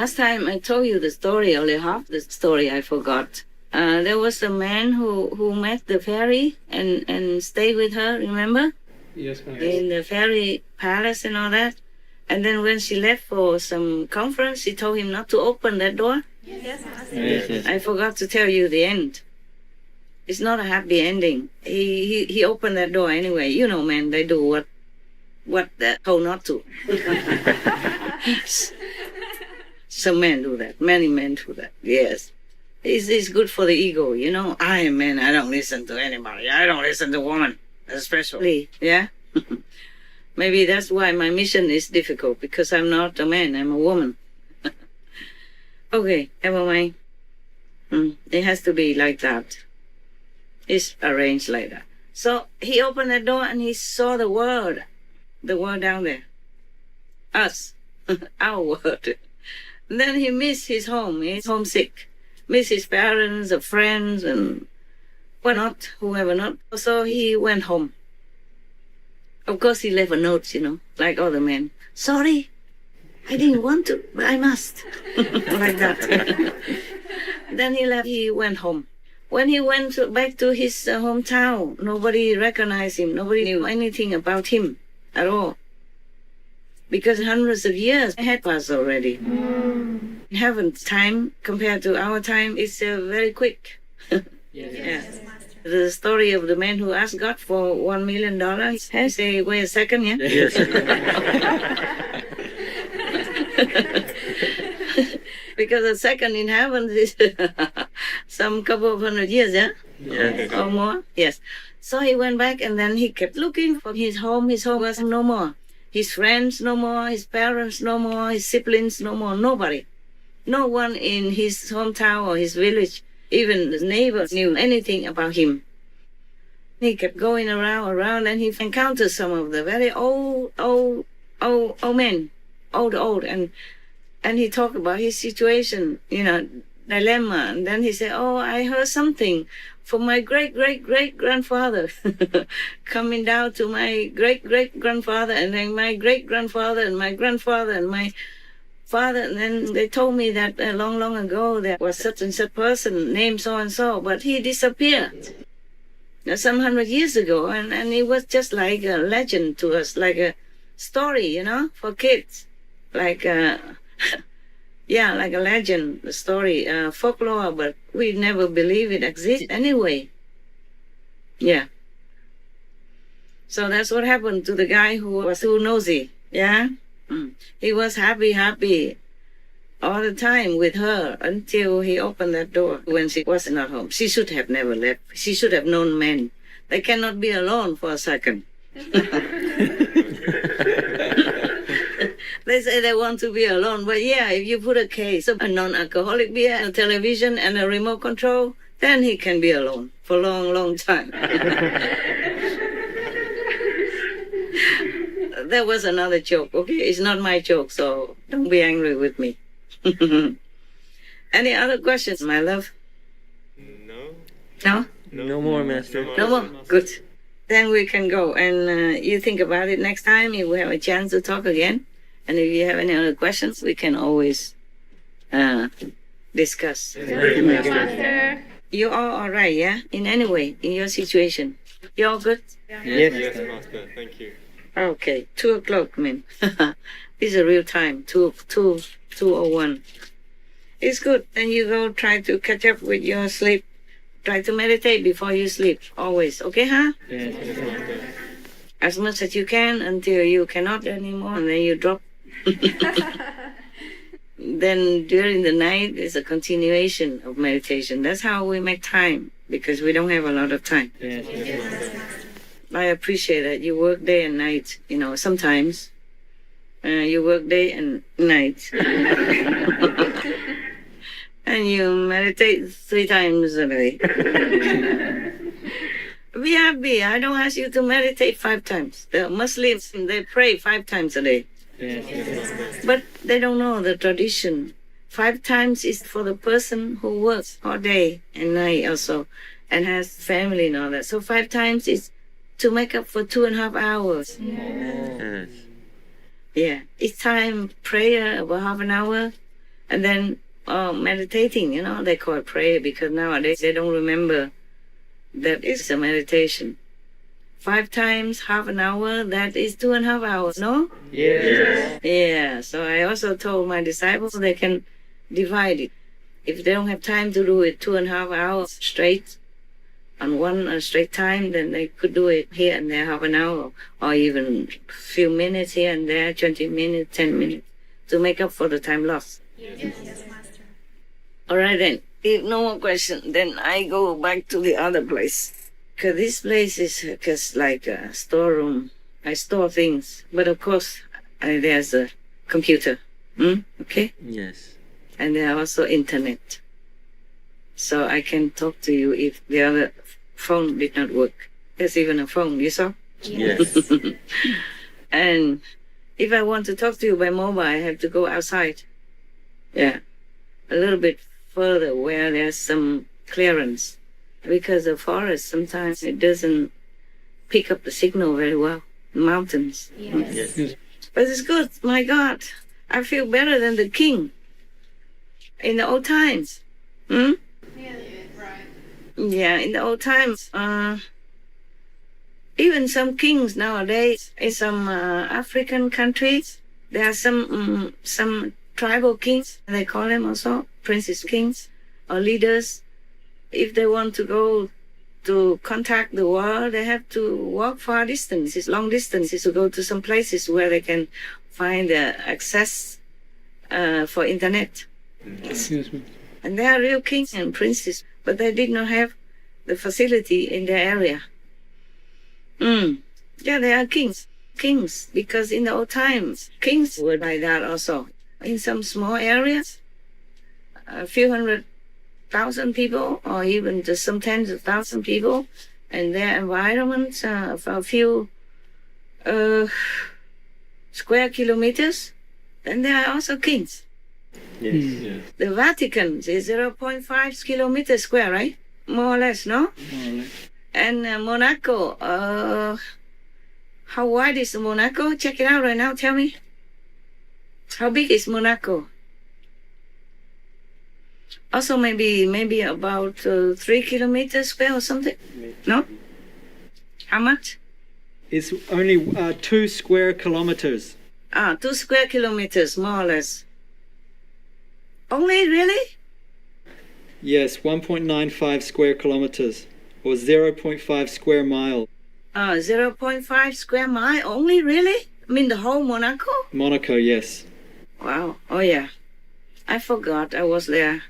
Last time I told you the story, only half the story I forgot. There was a man who met the fairy and stayed with her, remember? Yes, ma'am. In the fairy palace and all that. And then when she left for some conference, she told him not to open that door. Yes. I forgot to tell you the end. It's not a happy ending. He opened that door anyway. You know, man, they do what they're told not to. Some men do that. Many men do that. Yes. It's good for the ego, you know. I am man. I don't listen to anybody. I don't listen to women, especially. Yeah. Maybe that's why my mission is difficult, because I'm not a man. I'm a woman. Okay, never mind. It has to be like that. It's arranged like that. So he opened the door and he saw the world down there. Us, our world. And then he missed his home. He's homesick. Missed his parents, or friends, and whatnot, whoever not. So he went home. Of course, he left a note, you know, like other men. Sorry, I didn't want to, but I must. Like that. Then he went home. When he went back to his hometown, nobody recognized him. Nobody knew anything about him at all. Because hundreds of years had passed already. Heaven's time, compared to our time, is very quick. Yes. The story of the man who asked God for $1 million. He say, wait a second, yeah? Yes. Because a second in heaven is some couple of hundred years, yeah? Yes. Or more? Yes. So he went back and then he kept looking for his home. His home was no more. His friends no more. His parents no more. His siblings no more. Nobody. No one in his hometown or his village, even the neighbors, knew anything about him. He kept going around, and he encountered some of the very old men, old, and he talked about his situation, you know, dilemma. And then he said, "Oh, I heard something from my great-great-great-grandfather coming down to my great-great-grandfather, and then my great-grandfather, and my grandfather, and my father." And then they told me that long ago there was such and such person named so-and-so, but he disappeared. Now, some 100 years ago, and it was just like a legend to us, like a story, you know, for kids. Like yeah, like a legend, a story, folklore, but we never believe it exists anyway. Yeah. So that's what happened to the guy who was too nosy, yeah? He was happy all the time with her until he opened that door when she was not home. She should have never left. She should have known men. They cannot be alone for a second. They say they want to be alone, but yeah, if you put a case of a non-alcoholic beer, a television, and a remote control, then he can be alone for a long time. That was another joke, okay? It's not my joke, so don't be angry with me. Any other questions, my love? No? No more, Master. No more? Good. Then we can go, and you think about it next time if we have a chance to talk again. And if you have any other questions, we can always discuss. Thank you, Master. You all right, yeah? In any way, in your situation. You all good? Yes, Master. Thank you. Okay, 2 o'clock, man. This is a real time, 2:01. It's good. Then you go try to catch up with your sleep. Try to meditate before you sleep, always. Okay, huh? Yes, Master. As much as you can until you cannot anymore, and then you drop. Then during the night is a continuation of meditation. That's how we make time, because we don't have a lot of time. Yes, Master. I appreciate that you work day and night. You know, sometimes you work day and night. And you meditate 3 times a day. Be happy. I don't ask you to meditate 5 times. The Muslims, they pray 5 times a day. Yes, Master. But they don't know the tradition. 5 times is for the person who works all day and night also, and has family and all that. So 5 times is to make up for 2.5 hours. Yes. Yeah. Each time prayer about half an hour, And then meditating, they call it prayer because nowadays they don't remember that it's a meditation. 5 times, half an hour, that is 2.5 hours, no? Yes. Yeah, so I also told my disciples they can divide it. If they don't have time to do it 2.5 hours straight on one straight time, then they could do it here and there half an hour, or even a few minutes here and there, 20 minutes, 10 minutes, to make up for the time lost. Yes, Master. All right then, if no more question, then I go back to the other place. Because this place is just like a storeroom. I store things, but of course there's a computer. Okay? Yes. And there are also internet. So I can talk to you if the other phone did not work. There's even a phone, you saw? Yes. And if I want to talk to you by mobile, I have to go outside. Yeah. A little bit further where there's some clearance. Because the forest, sometimes it doesn't pick up the signal very well. Mountains. Yes. Yes. But it's good. My God. I feel better than the king in the old times. Yeah, right. Yeah, in the old times. Even some kings nowadays, in some African countries, there are some tribal kings, they call them also princess kings or leaders. If they want to go to contact the world, they have to walk far distances, long distances, to go to some places where they can find access for internet. And they are real kings and princes, but they did not have the facility in their area. Yeah, they are kings, because in the old times, kings were like that also. In some small areas, a few 100,000 people, or even just some tens of thousands people, and their environment for a few square kilometers, then they are also kings. Yes. Yes. The Vatican is 0.5 kilometers square, right? More or less, no? And Monaco, how wide is Monaco? Check it out right now, tell me. How big is Monaco? Also maybe about 3 kilometers square or something? No? How much? It's only 2 square kilometers. 2 square kilometers, more or less. Only, really? Yes, 1.95 square kilometers, or 0.5 square mile. 0.5 square mile only, really? I mean the whole Monaco? Monaco, yes. Wow, oh yeah. I forgot I was there.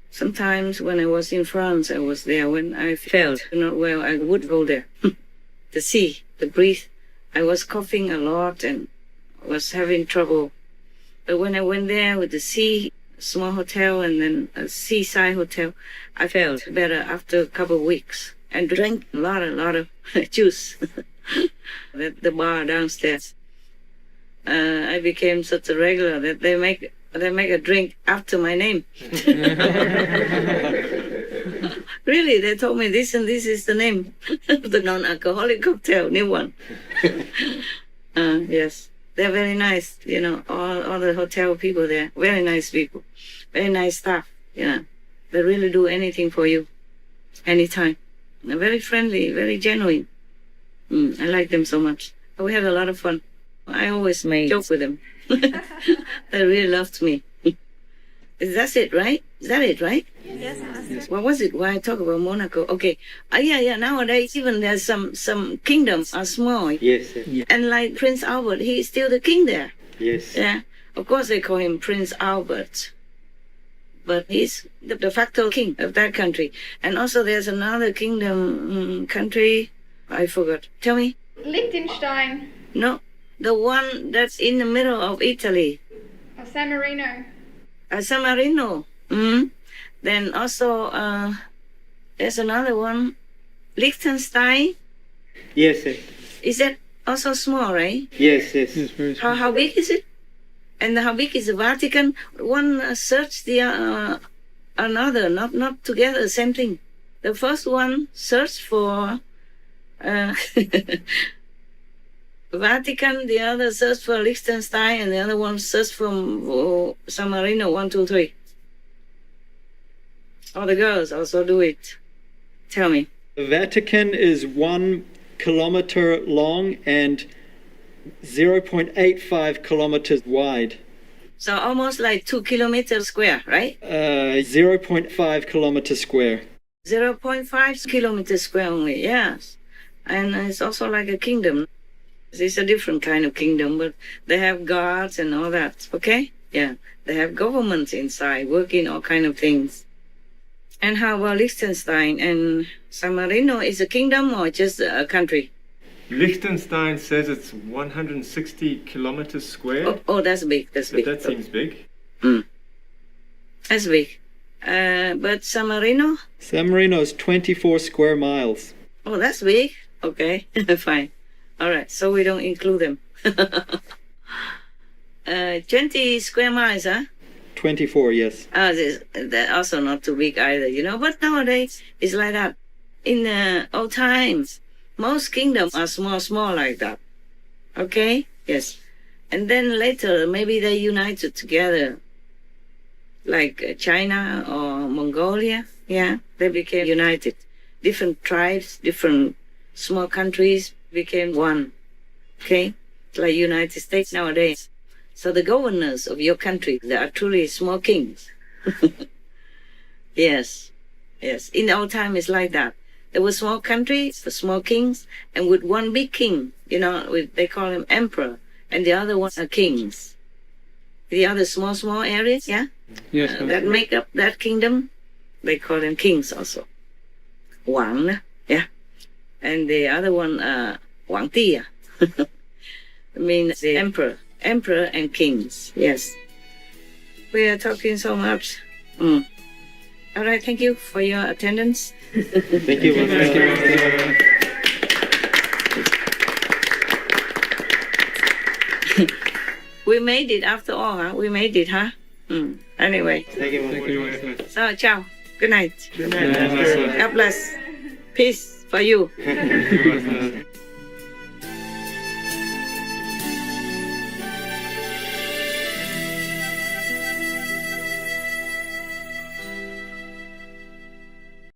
Sometimes when I was in France, I was there. When I felt not well, I would go there. The sea, the breathe. I was coughing a lot and was having trouble. But when I went there with the sea, small hotel and then a seaside hotel, I felt better after a couple of weeks. And drank a lot of juice at the bar downstairs. I became such a regular that they make a drink after my name. Really, they told me this and this is the name of the non-alcoholic cocktail, new one. Yes, they're very nice, all the hotel people there, very nice people, very nice staff, They really do anything for you, anytime. They're very friendly, very genuine. I like them so much. We had a lot of fun. I always made jokes with them. They really loved me. Is that it, right? Is that it, right? Yes, Master. What was it? Why I talk about Monaco? Okay. Yeah. Nowadays, even there's some kingdoms are small. Yes. Yes. And like Prince Albert, he is still the king there. Yes. Yeah. Of course, they call him Prince Albert. But he's the de facto king of that country. And also there's another kingdom country. I forgot. Tell me. Liechtenstein. No. The one that's in the middle of Italy. Or San Marino. San Marino. Then also there's another one. Liechtenstein. Yes. Yes. Is that also small, right? Yes. Yes. How big is it? And how big is the Vatican? One searched the another, not together, same thing. The first one searched for Vatican, the other search for Liechtenstein, and the other one search for San Marino, 1, 2, 3. All the girls also do it. Tell me. The Vatican is 1 kilometer long and 0.85 kilometers wide. So almost like 2 kilometers square, right? 0.5 kilometers square. 0.5 kilometers square only, yes. And it's also like a kingdom. It's a different kind of kingdom, but they have guards and all that, okay? Yeah, they have governments inside working all kind of things. And how about Liechtenstein and San Marino? Is a kingdom or just a country? Liechtenstein says it's 160 kilometers square. Oh, that's big. That's big. That seems big. That's big. But San Marino? San Marino is 24 square miles. Oh, that's big. Okay, fine. All right, so we don't include them. 20 square miles, huh? 24, yes. That's also not too big either, you know. But nowadays, it's like that. In old times, most kingdoms are small like that. Okay? Yes. And then later, maybe they united together. Like China or Mongolia. Yeah, they became united. Different tribes, different small countries became one. Okay? It's like United States nowadays. So the governors of your country, they are truly small kings. Yes. Yes. In our time, it's like that. There were small countries, the small kings, and with one big king, you know, they call him emperor, and the other ones are kings. The other small areas, yeah? Yes. That make up that kingdom, they call them kings also. Wang, yeah? And the other one, Wang Ti, means the emperor and kings, yes. We are talking so much. All right, thank you for your attendance. Thank you. We made it after all, huh? We made it, huh? Anyway, Thank you. so ciao. Good night. Good night. God bless. Peace for you. Thank you.